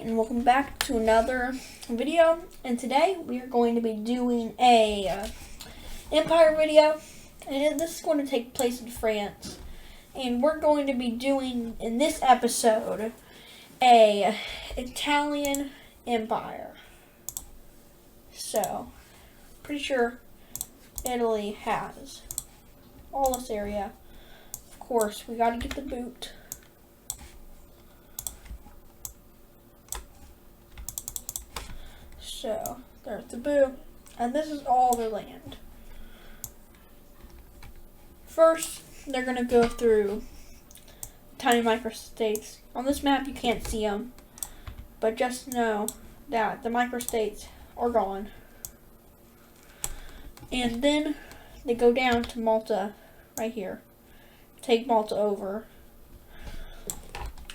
and welcome back to another video. And today we are going to be doing a Empire video, and this is going to take place in France. And we're going to be doing in this episode a Italian Empire. So, pretty sure Italy has all this area. Of course, we got to get the boot. So, there's the boot, and this is all their land. First, they're going to go through tiny microstates. On this map, you can't see them, but just know that the microstates are gone. And then they go down to Malta, right here. Take Malta over.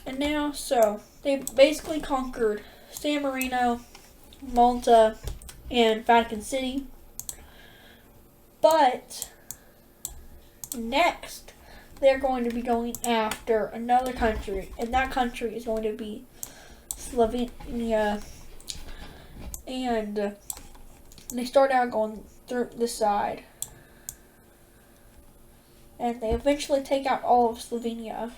And now, so, they basically conquered San Marino, Malta, and Vatican City. But next, they're going to be going after another country, and that country is going to be Slovenia. And they start out going through this side, and they eventually take out all of Slovenia.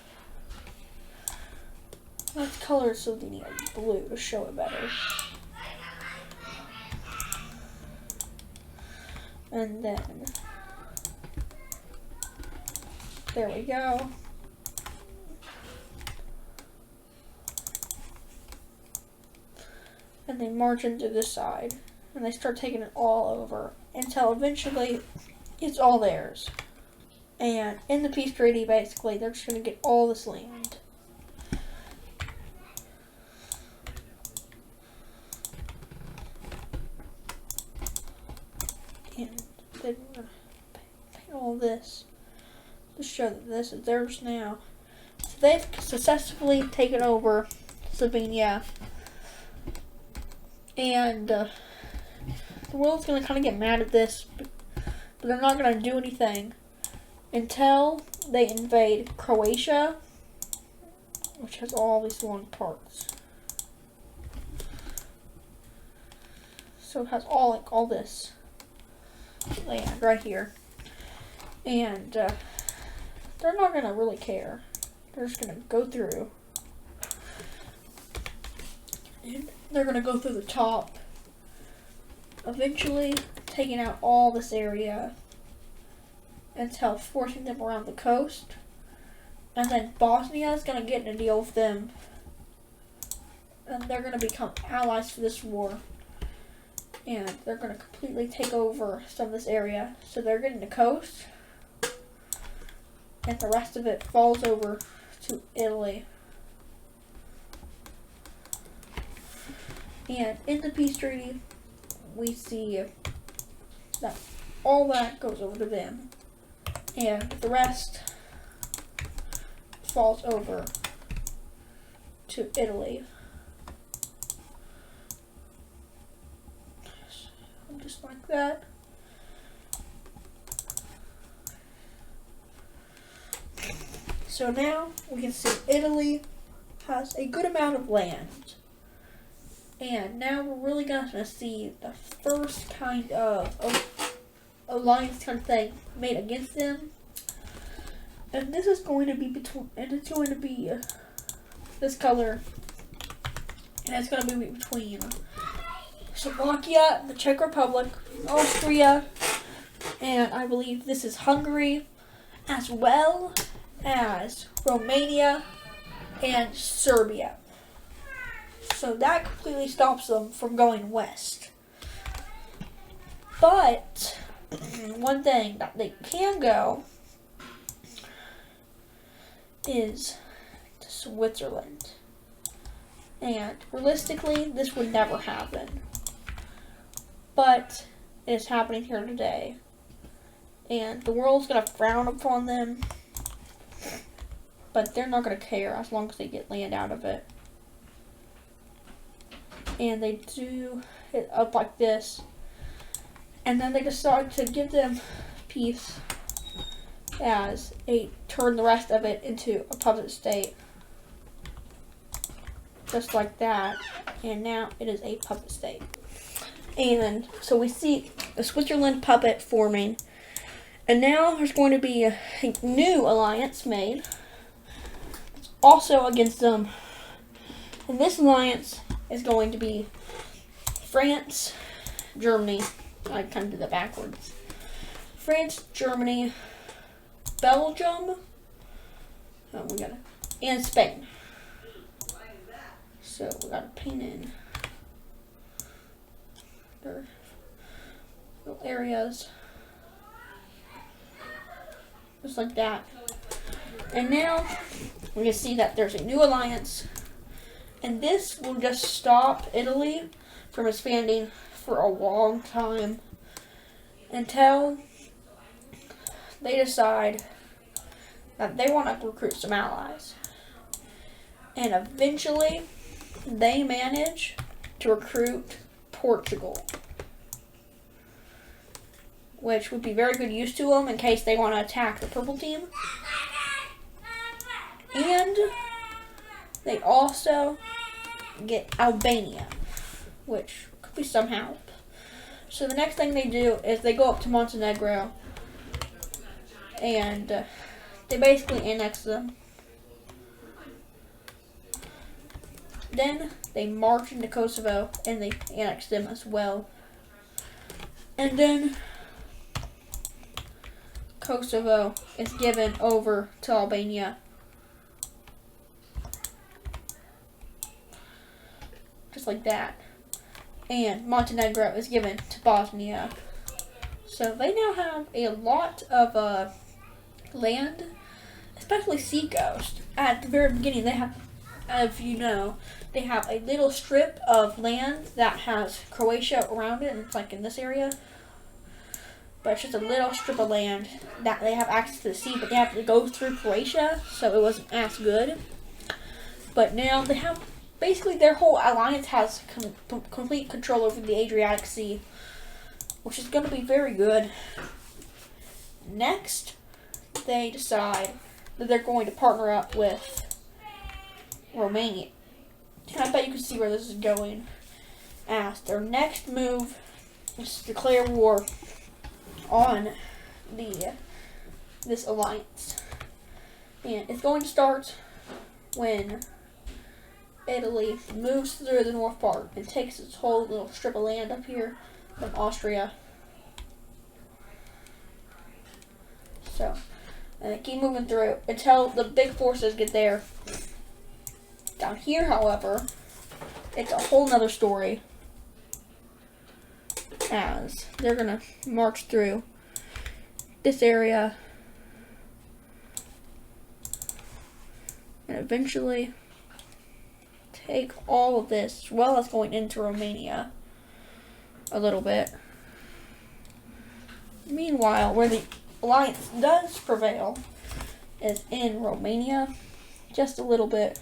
Let's color Slovenia blue to show it better. And then, there we go. And they march into this side, and they start taking it all over until eventually it's all theirs. And in the peace treaty, basically, they're just going to get all this land. And then we're going to paint all this to show that this is theirs now. So they've successfully taken over Slovenia. And the world's going to kind of get mad at this, but they're not going to do anything until they invade Croatia, which has all these long parts. So it has all this land right here. And they're not going to really care. They're just going to go through. And they're going to go through the top, eventually taking out all this area until forcing them around the coast. And then Bosnia is going to get in a deal with them, and they're going to become allies for this war. And they're going to completely take over some of this area. So they're getting the coast, and the rest of it falls over to Italy. And in the peace treaty, we see that all that goes over to them, and the rest falls over to Italy. Just like that. So now we can see Italy has a good amount of land. And now we're really going to see the first kind of alliance kind of thing made against them. And this is going to be this color. And it's going to be between Slovakia, the Czech Republic, Austria, and I believe this is Hungary, as well as Romania and Serbia. So that completely stops them from going west. But one thing that they can go is to Switzerland. And realistically, this would never happen. But it is happening here today. And the world's going to frown upon them. But they're not going to care as long as they get land out of it. And they do it up like this. And then they decide to give them peace as turn the rest of it into a puppet state. just like that, and now it is a puppet state. And so we see a Switzerland puppet forming, and now there's going to be a new alliance made, also against them. And this alliance is going to be France, Germany. I kind of did that backwards. France, Germany, Belgium, and Spain. So we gotta paint in their little areas, just like that. And now we can see that there's a new alliance, and this will just stop Italy from expanding for a long time until they decide that they want to recruit some allies. And eventually they manage to recruit Portugal, which would be very good use to them in case they want to attack the purple team. And they also get Albania, which could be some help. So the next thing they do is they go up to Montenegro and they basically annex them. Then they march into Kosovo and they annex them as well. And then Kosovo is given over to Albania. Just like that. And Montenegro is given to Bosnia. So they now have a lot of land, especially seacoast. At the very beginning, they have, if you know, they have a little strip of land that has Croatia around it, and it's like in this area. But it's just a little strip of land that they have access to the sea, but they have to go through Croatia, so it wasn't as good. But now they have, basically their whole alliance has complete control over the Adriatic Sea, which is going to be very good. Next, they decide that they're going to partner up with Romania. And I bet you can see where this is going. As their next move is to declare war on this alliance. And it's going to start when Italy moves through the north part and takes its whole little strip of land up here from Austria. So, and they keep moving through until the big forces get there. Down here, however, it's a whole nother story, as they're gonna march through this area and eventually take all of this, as well as going into Romania a little bit. Meanwhile, where the alliance does prevail is in Romania, just a little bit.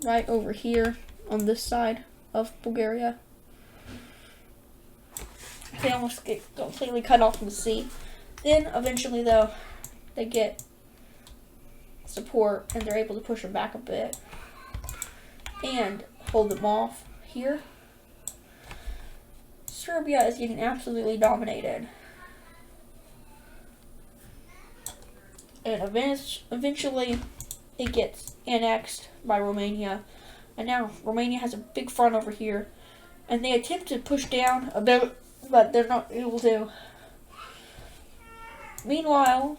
Right over here on this side of Bulgaria. They almost get completely cut off from the sea. Then eventually though, they get support and they're able to push them back a bit and hold them off here. Serbia is getting absolutely dominated. And eventually it gets annexed by Romania, and now Romania has a big front over here, and they attempt to push down a bit, but they're not able to. Meanwhile,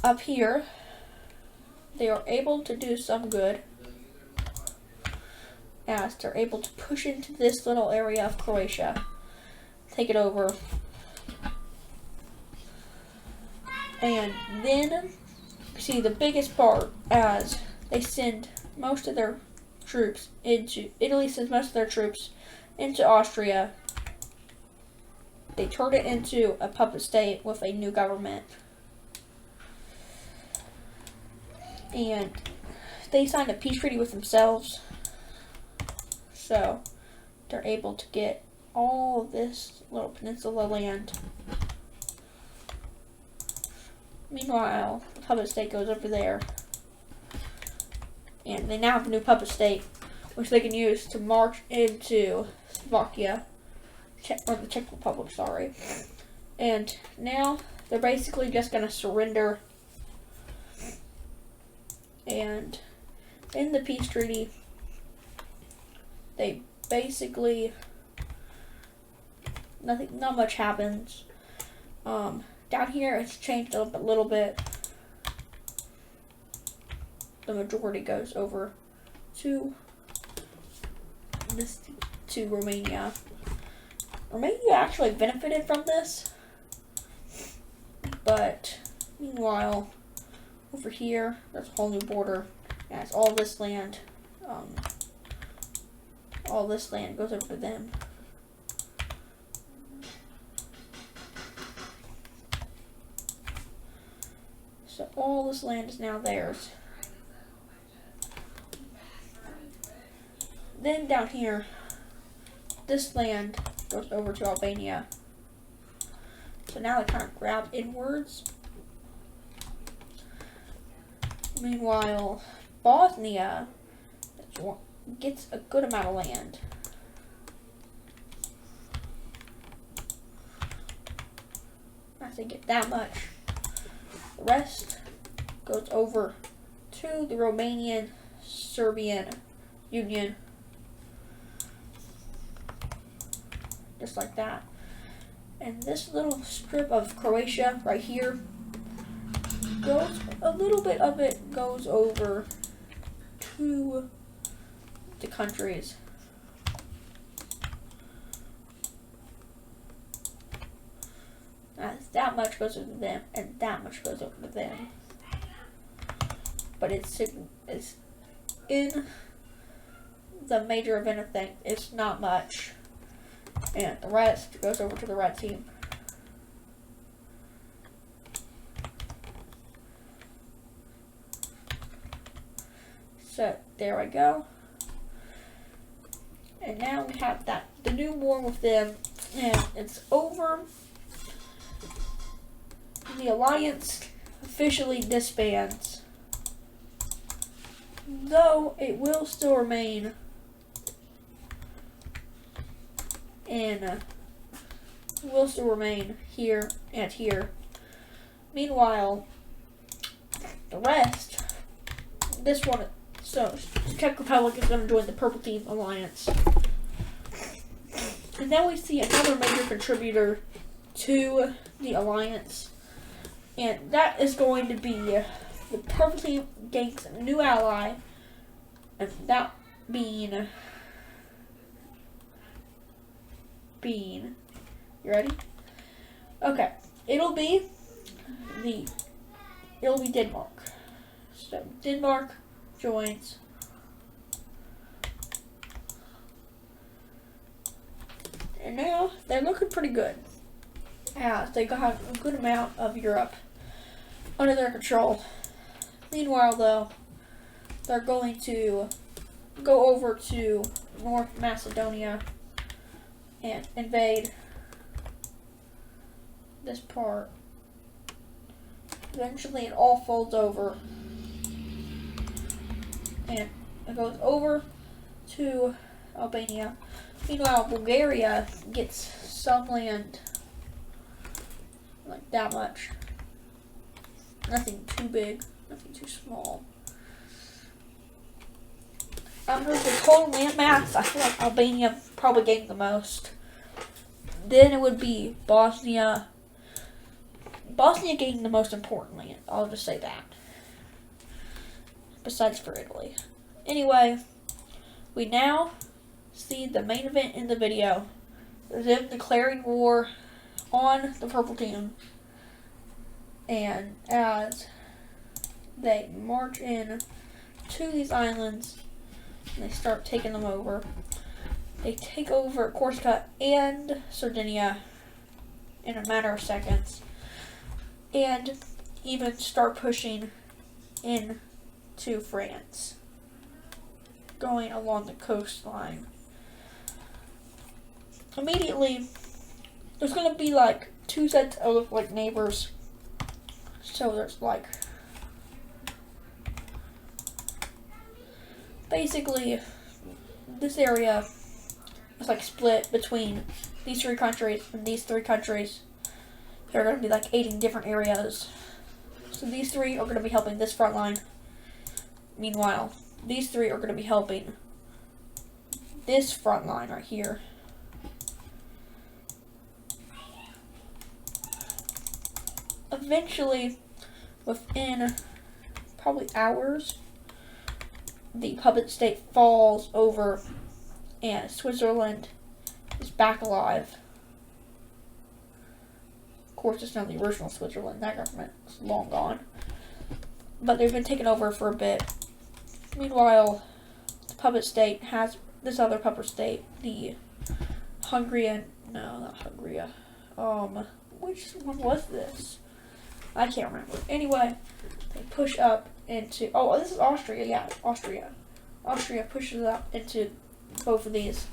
up here, they are able to do some good, as they're able to push into this little area of Croatia, take it over, and then see the biggest part as they send most of their troops into Italy. Sends most of their troops into Austria. They turn it into a puppet state with a new government, and they signed a peace treaty with themselves, so they're able to get all of this little peninsula land. Meanwhile, the puppet state goes over there And they now have a new puppet state, which they can use to march into Slovakia, or the Czech Republic, sorry. And now they're basically just going to surrender. And in the peace treaty, they basically, not much happens. Down here, it's changed up a little bit. The majority goes over to Romania. Romania actually benefited from this, but meanwhile, over here, there's a whole new border. As all this land goes over to them. So all this land is now theirs. Then down here, this land goes over to Albania. So now they kind of grab inwards. Meanwhile, Bosnia gets a good amount of land. As they get that much, the rest goes over to the Romanian-Serbian Union. Just like that. And this little strip of Croatia right here, a little bit of it goes over to the countries. That much goes over to them, and that much goes over to them. But it's in the major event of things, it's not much. And the rest goes over to the red team. So there I go. And now we have the new war with them, and it's over. The alliance officially disbands, though it will still remain here and here. Meanwhile, the rest, so Czech Republic is going to join the Purple Team Alliance. And then we see another major contributor to the alliance, and that is going to be the Purple Team gains a new ally, and that being, you ready? Okay, it'll be Denmark. So Denmark joins. And now they're looking pretty good, as they got a good amount of Europe under their control. Meanwhile, though, they're going to go over to North Macedonia and invade this part. Eventually, it all folds over, and it goes over to Albania. Meanwhile, Bulgaria gets some land, like that much. Nothing too big, nothing too small. Under the total land mass, I feel like Albania probably gained the most. Then it would be Bosnia. Bosnia gained the most important land, I'll just say that. Besides for Italy. Anyway, we now see the main event in the video. Them declaring war on the Purple Team. And as they march in to these islands, and they start taking them over. They take over Corsica and Sardinia in a matter of seconds, and even start pushing into France, going along the coastline. Immediately, there's going to be like two sets of like neighbors. So there's like basically, this area is like split between these 3 countries and these 3 countries. They're going to be like aiding different areas. So these 3 are going to be helping this front line. Meanwhile, these 3 are going to be helping this front line right here. Eventually, within probably hours, the puppet state falls over and Switzerland is back alive. Of course, it's not the original Switzerland. That government is long gone. But they've been taken over for a bit. Meanwhile, the puppet state has this other puppet state, the Hungarian, no, not Hungary. Which one was this? I can't remember. Anyway, they push up into, oh, this is Austria, yeah, Austria. Austria pushes up into both of these.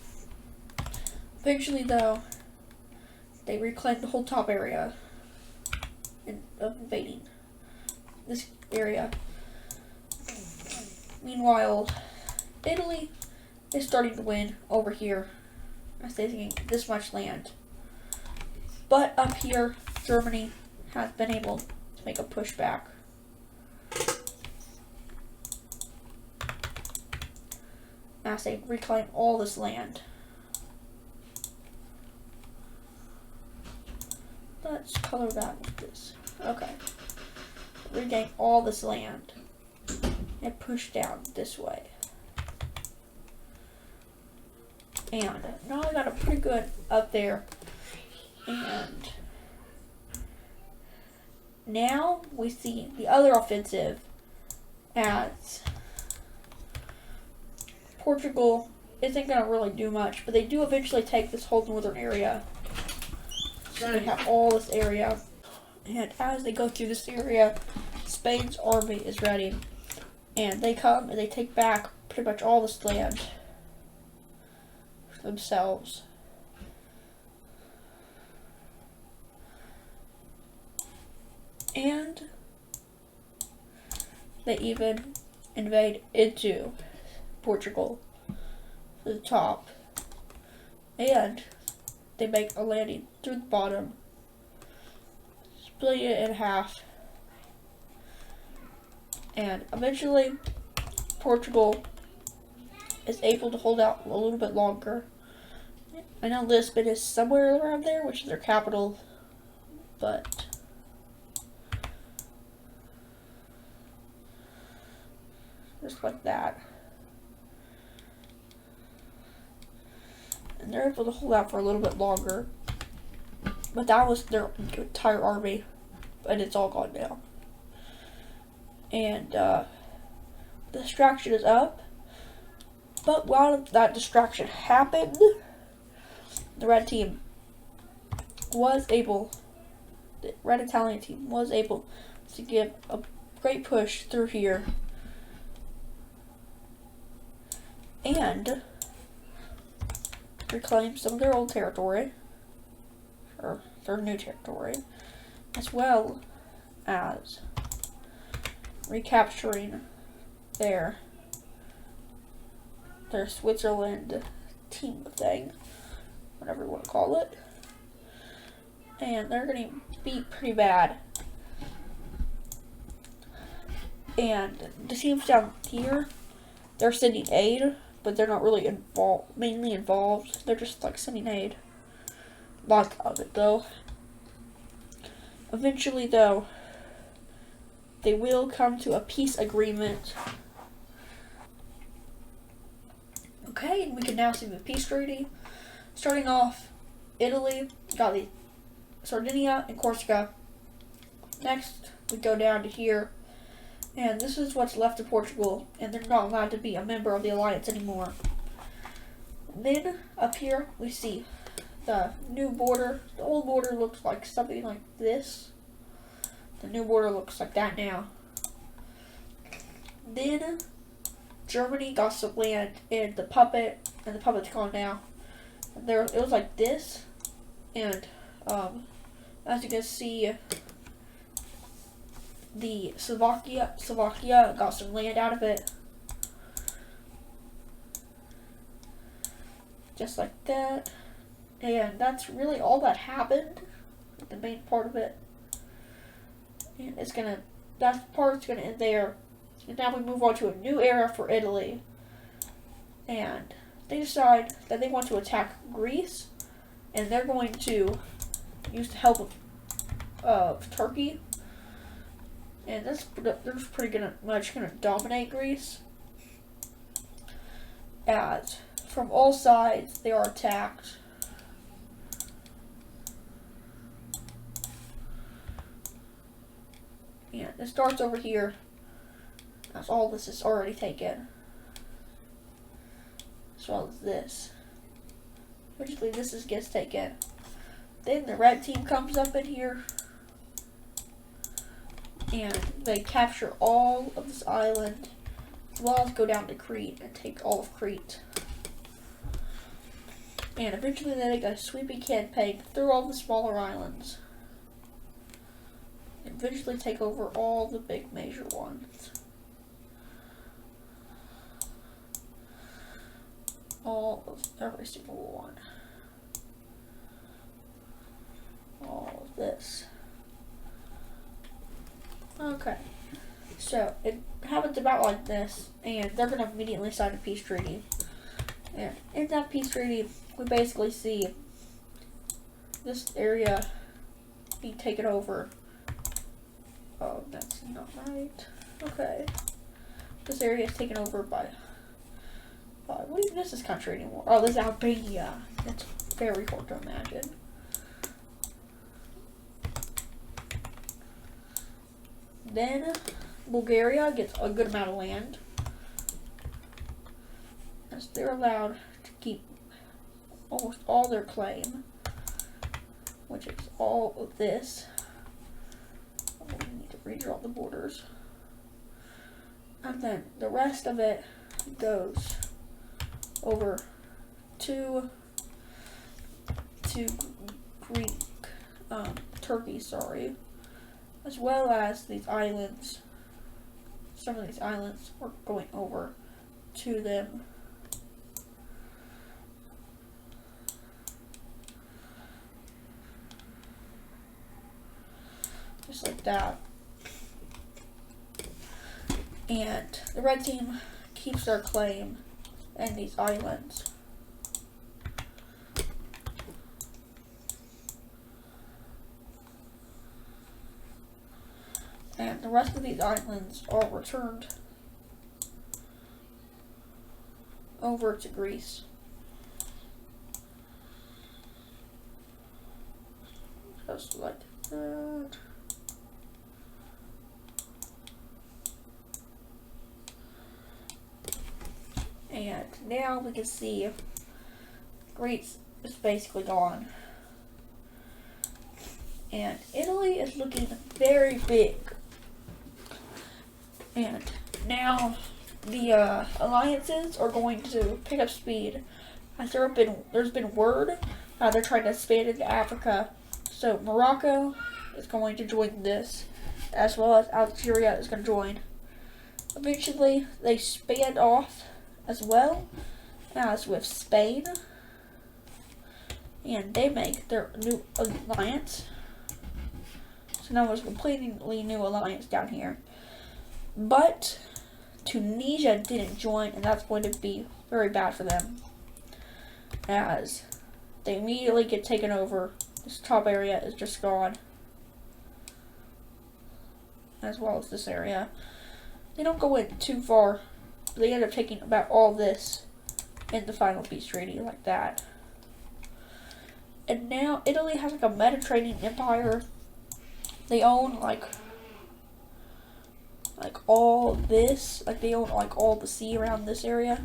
Eventually, though, they reclaim the whole top area of invading this area. Meanwhile, Italy is starting to win over here as they gain this much land. But up here, Germany has been able to make a pushback. As they reclaim all this land. Let's color that with this. Okay. Regain all this land and push down this way. And now I got a pretty good up there. And now we see the other offensive as Portugal isn't going to really do much, but they do eventually take this whole northern area. So they have all this area. And as they go through this area, Spain's army is ready. And they come and they take back pretty much all this land for themselves. And they even invade into Portugal to the top. And they make a landing through the bottom, split it in half. And eventually, Portugal is able to hold out a little bit longer. I know Lisbon is somewhere around there, which is their capital, but just like that. And they're able to hold out for a little bit longer. But that was their entire army, and it's all gone now. And the distraction is up. But while that distraction happened, the red team was able, the red Italian team was able to give a great push through here. And reclaim some of their old territory, or their new territory, as well as recapturing their Switzerland team thing, whatever you want to call it. And they're going to be pretty bad. And the teams down here, they're sending aid, but they're not really mainly involved. They're just like sending aid. Lots of it though. Eventually though, they will come to a peace agreement. Okay, and we can now see the peace treaty. Starting off, Italy got the Sardinia and Corsica. Next, we go down to here. And this is what's left of Portugal, and they're not allowed to be a member of the alliance anymore. Then, up here, we see the new border. The old border looks like something like this. The new border looks like that now. Then, Germany got some land in the puppet, and the puppet's gone now. And it was like this, and as you can see, the Slovakia got some land out of it. just like that. And that's really all that happened, the main part of it. And that part's gonna end there. And now we move on to a new era for Italy. And they decide that they want to attack Greece, and they're going to use the help of Turkey. And they're pretty much gonna dominate Greece. As from all sides they are attacked. And it starts over here, as all this is already taken. As well as this. Eventually this gets taken. Then the red team comes up in here. And they capture all of this island. As well as go down to Crete and take all of Crete. And eventually they make a sweeping campaign through all the smaller islands. And eventually take over all the big major ones. All of every single one. All of this. Okay. So it happens about like this, and they're gonna immediately sign a peace treaty. And in that peace treaty, we basically see this area be taken over. Oh, that's not right. Okay. This area is taken over by what even is this country anymore? Oh, this is Albania. That's very hard to imagine. Then Bulgaria gets a good amount of land, as they're allowed to keep almost all their claim, which is all of this. Oh, we need to redraw the borders. And then the rest of it goes over to Greek, Turkey, sorry, as well as these islands. Some of these islands are going over to them. Just like that. And the red team keeps their claim in these islands. And the rest of these islands are returned over to Greece. Just like that. And now we can see Greece is basically gone. And Italy is looking very big. And now the alliances are going to pick up speed, as there's been word they're trying to expand into Africa. So Morocco is going to join this, as well as Algeria is going to join. Eventually, they span off as well as with Spain, and they make their new alliance. So now there's a completely new alliance down here. But Tunisia didn't join, and that's going to be very bad for them, as they immediately get taken over. This top area is just gone, as well as this area. They don't go in too far. They end up taking about all this in the final peace treaty, like that. And now Italy has like a Mediterranean empire. They own like all this, like they own like all the sea around this area.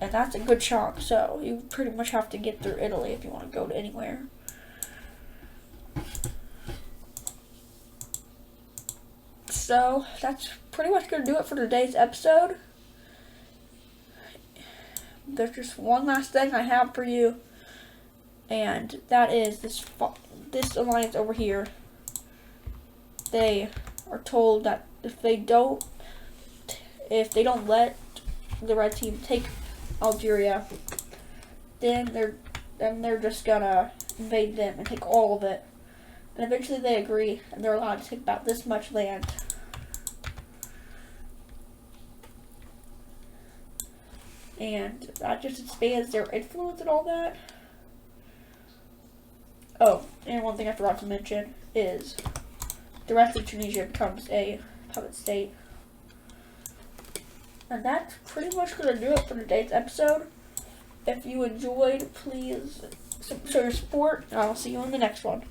And that's a good chunk, so you pretty much have to get through Italy if you want to go to anywhere. So that's pretty much going to do it for today's episode. There's just one last thing I have for you, and that is this alliance over here. They are told that if they don't let the red team take Algeria. Then they're just gonna invade them and take all of it. And eventually they agree, and they're allowed to take about this much land. And that just expands their influence and all that. Oh, and one thing I forgot to mention is the rest of Tunisia becomes a puppet state. And that's pretty much going to do it for today's episode. If you enjoyed, please show your support, and I'll see you in the next one.